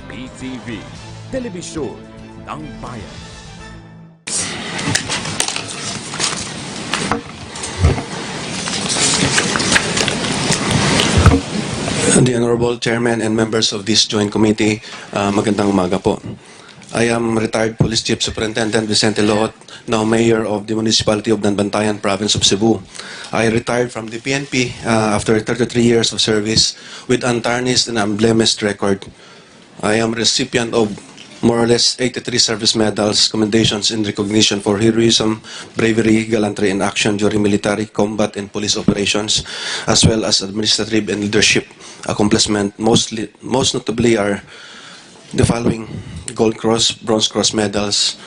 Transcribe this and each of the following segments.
PTV, Telebisyon ng Bayan. The Honorable Chairman and members of this joint committee, magandang umaga po. I am retired Police Chief Superintendent Vicente, now Mayor of the Municipality of Nanbantayan, Province of Cebu. I retired from the PNP after 33 years of service with untarnished and unblemished record. I am recipient of more or less 83 service medals, commendations in recognition for heroism, bravery, gallantry, and action during military, combat, and police operations, as well as administrative and leadership accomplishment. Most notably are the following: Gold Cross, Bronze Cross medals,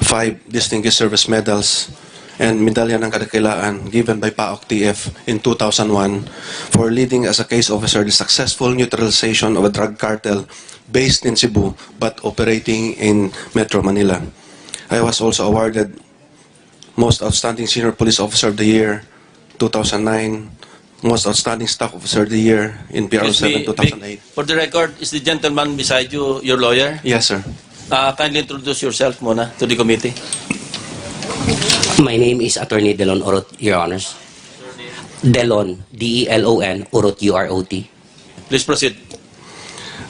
5 Distinguished Service Medals, and Medalya ng Kadakilaan given by PAOK TF in 2001 for leading as a case officer the successful neutralization of a drug cartel based in Cebu but operating in Metro Manila. I was also awarded Most Outstanding Senior Police Officer of the Year 2009, Most Outstanding Staff Officer of the Year in PRO 7 2008. For the record, is the gentleman beside you your lawyer? Yes, sir. Kindly introduce yourself muna to the committee. My name is Attorney Delon Urot, Your Honors. Delon, D-E-L-O-N, Urot, U-R-O-T. Please proceed.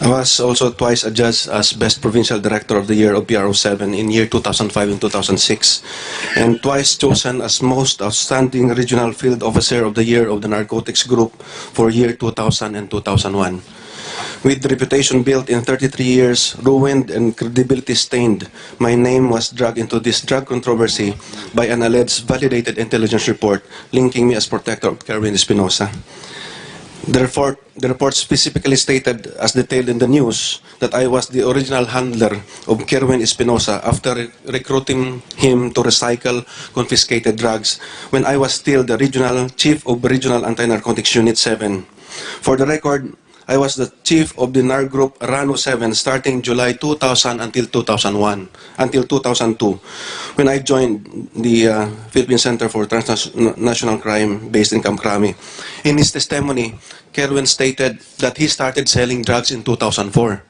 I was also twice adjudged as Best Provincial Director of the Year of PRO 7 in year 2005 and 2006, and twice chosen as Most Outstanding Regional Field Officer of the Year of the Narcotics Group for year 2000 and 2001. With reputation built in 33 years, ruined and credibility stained, my name was dragged into this drug controversy by an alleged validated intelligence report linking me as protector of Kerwin Espinosa. The report specifically stated, as detailed in the news, that I was the original handler of Kerwin Espinosa after recruiting him to recycle confiscated drugs when I was still the regional chief of Regional Anti-Narcotics Unit 7. For the record, I was the chief of the NAR group Rano 7 starting July 2000 until 2002, when I joined the Philippine Center for Transnational Crime based in Kamkrami. In his testimony, Kerwin stated that he started selling drugs in 2004,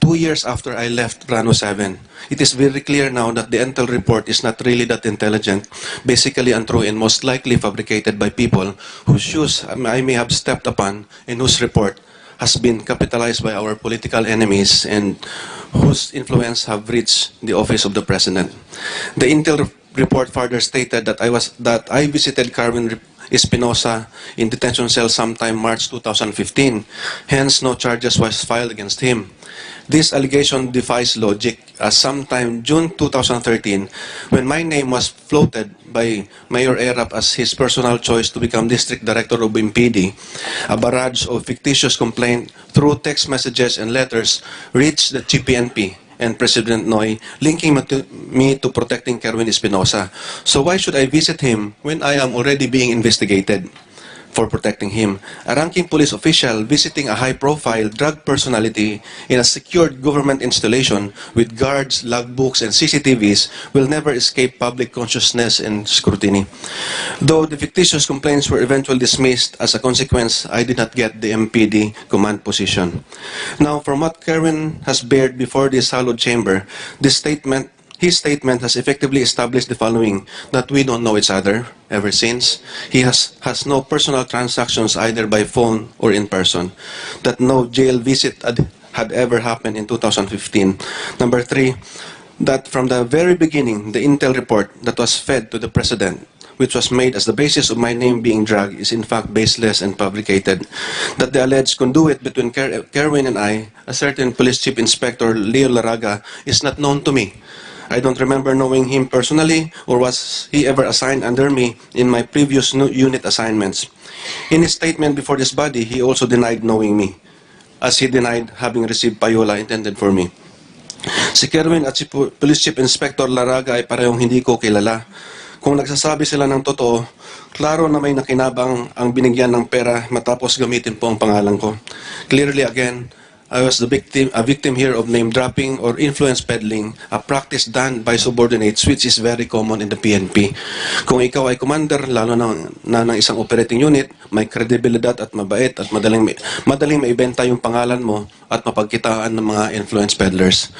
2 years after I left Rano 7. It is very clear now that the intel report is not really that intelligent, basically untrue and most likely fabricated by people whose shoes I may have stepped upon and whose report has been capitalized by our political enemies and whose influence have reached the office of the president. The intel report further stated that I visited Kerwin Espinosa in detention cell sometime March 2015. Hence, no charges was filed against him. This allegation defies logic, as sometime June 2013, when my name was floated by Mayor Erap as his personal choice to become District Director of MPD, a barrage of fictitious complaints through text messages and letters reached the PNP and President Noy, linking me to protecting Kerwin Espinosa. So why should I visit him when I am already being investigated for protecting him? A ranking police official visiting a high-profile drug personality in a secured government installation with guards, logbooks, and CCTVs will never escape public consciousness and scrutiny. Though the fictitious complaints were eventually dismissed, as a consequence, I did not get the MPD command position. Now, from what Kerwin has bared before this hallowed chamber, his statement has effectively established the following: that we don't know each other ever since. He has no personal transactions either by phone or in person. That no jail visit had ever happened in 2015. Number 3, that from the very beginning, the intel report that was fed to the president, which was made as the basis of my name being dragged, is in fact baseless and fabricated. That the alleged conduit between Kerwin and I, a certain Police Chief Inspector Leo Laraga, is not known to me. I don't remember knowing him personally, or was he ever assigned under me in my previous unit assignments. In his statement before this body, he also denied knowing me, as he denied having received payola intended for me. Si Kerwin at si Police Chief Inspector Laraga ay parehong hindi ko kilala. Kung nagsasabi sila ng totoo, klaro na may nakinabang ang binigyan ng pera matapos gamitin po ang pangalan ko. Clearly again, I was a victim here of name dropping or influence peddling, a practice done by subordinates which is very common in the PNP. Kung ikaw ay commander, lalo na ng isang operating unit, may kredibilidad at mabait at madaling maibenta yung pangalan mo at mapagkitaan ng mga influence peddlers.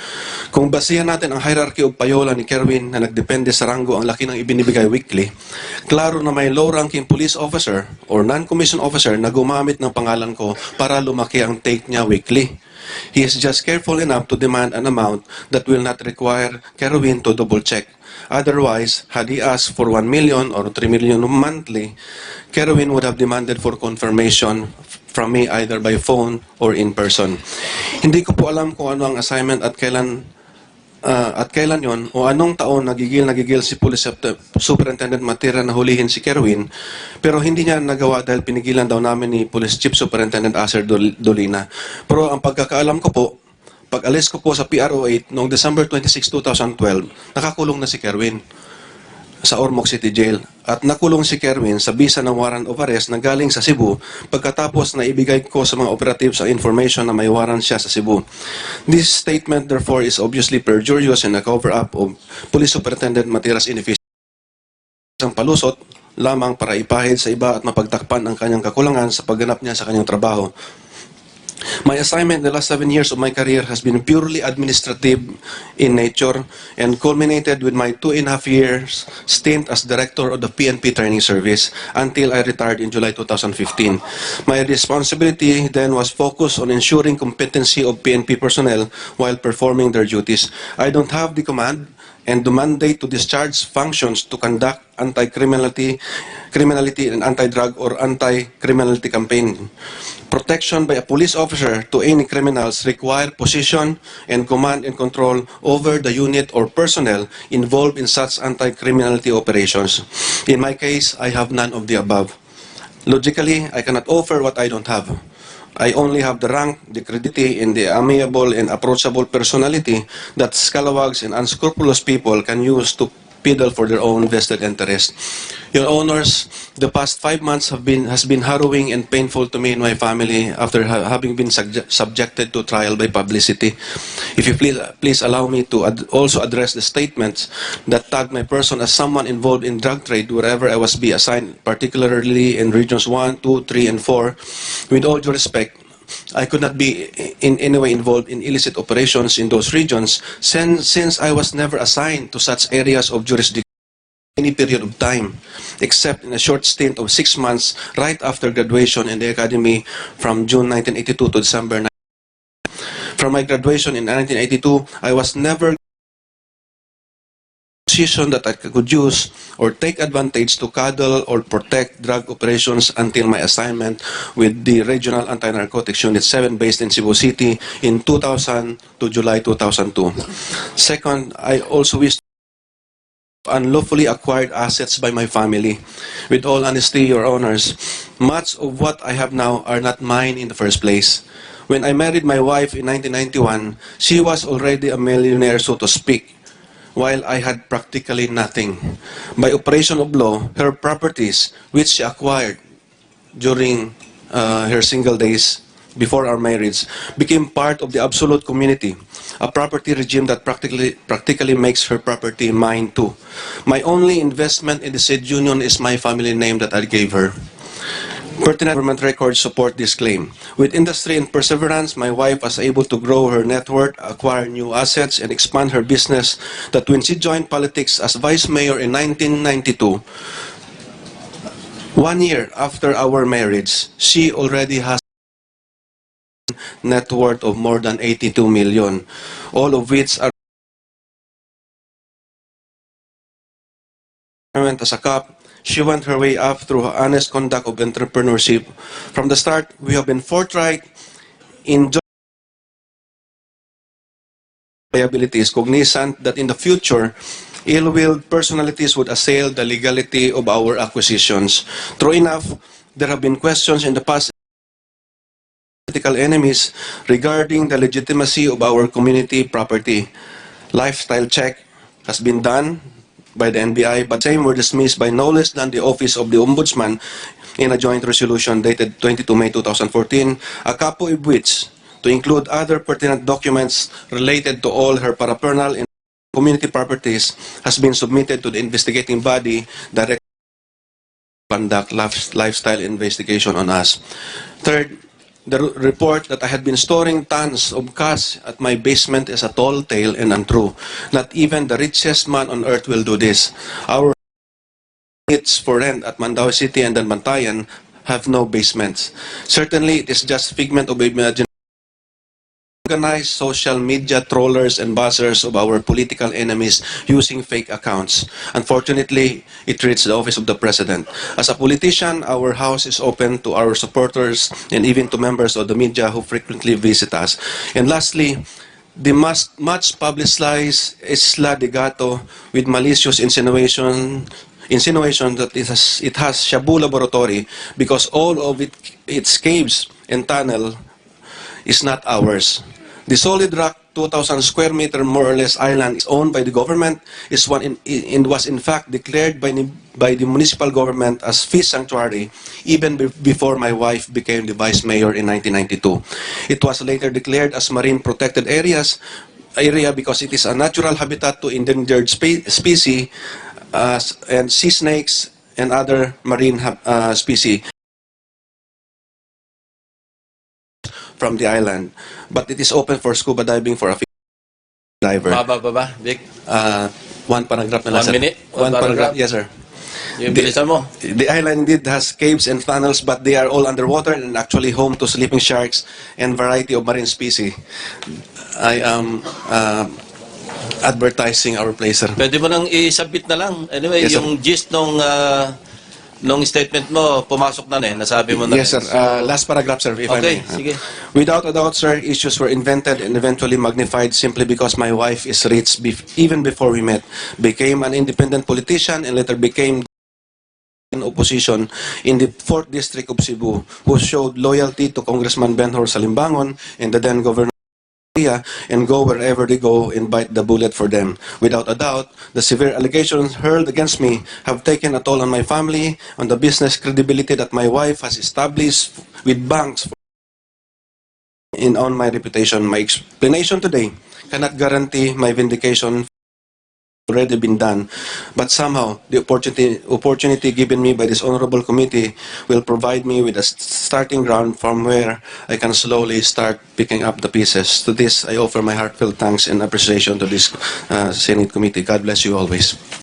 Kung basihan natin ang hierarchy of payola ni Kerwin na nagdepende sa ranggo ang laki ng ibinibigay weekly, klaro na may low-ranking police officer or non-commissioned officer na gumamit ng pangalan ko para lumaki ang take niya weekly. He is just careful enough to demand an amount that will not require Kerwin to double-check. Otherwise, had he asked for 1 million or 3 million monthly, Kerwin would have demanded for confirmation from me either by phone or in person. Hindi ko po alam kung ano ang assignment at kailan yon o anong taon nagigil si Police Superintendent Matira na hulihin si Kerwin, pero hindi niya nagawa dahil pinigilan daw namin ni Police Chief Superintendent Acer Dolina. Pero ang pagkakaalam ko po, pag alis ko po sa PRO8 noong December 26, 2012, nakakulong na si Kerwin sa Ormoc City Jail. At nakulong si Kerwin sa bisa ng warrant of arrest na galing sa Cebu pagkatapos na ibigay ko sa mga operatives ang information na may warrant siya sa Cebu. This statement therefore is obviously perjurious and a cover-up of Police Superintendent Matira's inefficiency. Isang palusot lamang para ipahid sa iba at mapagtakpan ang kanyang kakulangan sa pagganap niya sa kanyang trabaho. My assignment in the last 7 years of my career has been purely administrative in nature and culminated with my 2.5 years stint as director of the PNP Training Service until I retired in July 2015. My responsibility then was focused on ensuring competency of PNP personnel while performing their duties. I don't have the command and the mandate to discharge functions to conduct anti-criminality and anti-drug or anti-criminality campaign. Protection by a police officer to any criminals require position and command and control over the unit or personnel involved in such anti-criminality operations. In my case, I have none of the above. Logically, I cannot offer what I don't have. I only have the rank, the credibility, and the amiable and approachable personality that scalawags and unscrupulous people can use to peddle for their own vested interest. Your Honors, the past 5 months has been harrowing and painful to me and my family after having been subjected to trial by publicity. If you please allow me to also address the statements that tag my person as someone involved in drug trade wherever I was assigned, particularly in regions 1, 2, 3, and 4. With all due respect, I could not be in any way involved in illicit operations in those regions since I was never assigned to such areas of jurisdiction any period of time, except in a short stint of 6 months right after graduation in the academy from June 1982 to December 1982. From my graduation in 1982, I was never position that I could use or take advantage to cuddle or protect drug operations until my assignment with the Regional Anti-Narcotics Unit 7 based in Cebu City in 2000 to July 2002. Second, I also wish unlawfully acquired assets by my family. With all honesty, Your Honors, much of what I have now are not mine in the first place. When I married my wife in 1991, she was already a millionaire, so to speak, while I had practically nothing. By operation of law, her properties, which she acquired during her single days before our marriage, became part of the absolute community, a property regime that practically makes her property mine too. My only investment in the said union is my family name that I gave her. Pertinent government records support this claim. With industry and perseverance, my wife was able to grow her net worth, acquire new assets, and expand her business that when she joined politics as vice mayor in 1992, 1 year after our marriage, she already has net worth of more than 82 million, all of which are as a cop. She went her way up through her honest conduct of entrepreneurship. From the start, we have been forthright in liabilities, cognizant that in the future, ill-willed personalities would assail the legality of our acquisitions. True enough, there have been questions in the past political enemies regarding the legitimacy of our community property. Lifestyle check has been done by the NBI, but same were dismissed by no less than the Office of the Ombudsman in a joint resolution dated 22 May 2014, a copy of which to include other pertinent documents related to all her paraphernalia and community properties has been submitted to the investigating body that conduct lifestyle investigation on us. Third, the report that I had been storing tons of cash at my basement is a tall tale and untrue. Not even the richest man on earth will do this. Our needs for rent at Mandaue City and Bantayan have no basements. Certainly, it is just figment of imagination. Organized social media trollers and buzzers of our political enemies using fake accounts. Unfortunately, it reached the office of the President. As a politician, our house is open to our supporters and even to members of the media who frequently visit us. And lastly, the much publicized Isla de Gato with malicious insinuation that it has Shabu Laboratory because all of its caves and tunnel is not ours. The solid rock 2,000 square meter more or less island is owned by the government and was in fact declared by the municipal government as Fish Sanctuary even before my wife became the vice mayor in 1992. It was later declared as marine protected area because it is a natural habitat to endangered species and sea snakes and other marine species from the island, but it is open for scuba diving for a diver. Baba, Vic. One paragraph na lang, 1 sir. minute? One paragraph, yes, sir. Yung bilisan mo. The island indeed has caves and tunnels, but they are all underwater and actually home to sleeping sharks and variety of marine species. I am advertising our place, sir. Pwede mo nang i-submit na lang. Anyway, Yes, sir. yung gist nung statement mo, pumasok na nasabi mo na Yes, sir. Last paragraph, sir, if I Okay, may. sige. Without a doubt, sir, issues were invented and eventually magnified simply because my wife is rich even before we met, became an independent politician, and later became in opposition in the 4th District of Cebu, who showed loyalty to Congressman Benhur Salimbangon and the then Governor and go wherever they go and bite the bullet for them. Without a doubt, the severe allegations hurled against me have taken a toll on my family, on the business credibility that my wife has established with banks, and on my reputation. My explanation today cannot guarantee my vindication already been done, but somehow the opportunity given me by this honorable committee will provide me with a starting ground from where I can slowly start picking up the pieces. To this, I offer my heartfelt thanks and appreciation to this Senate committee. God bless you always.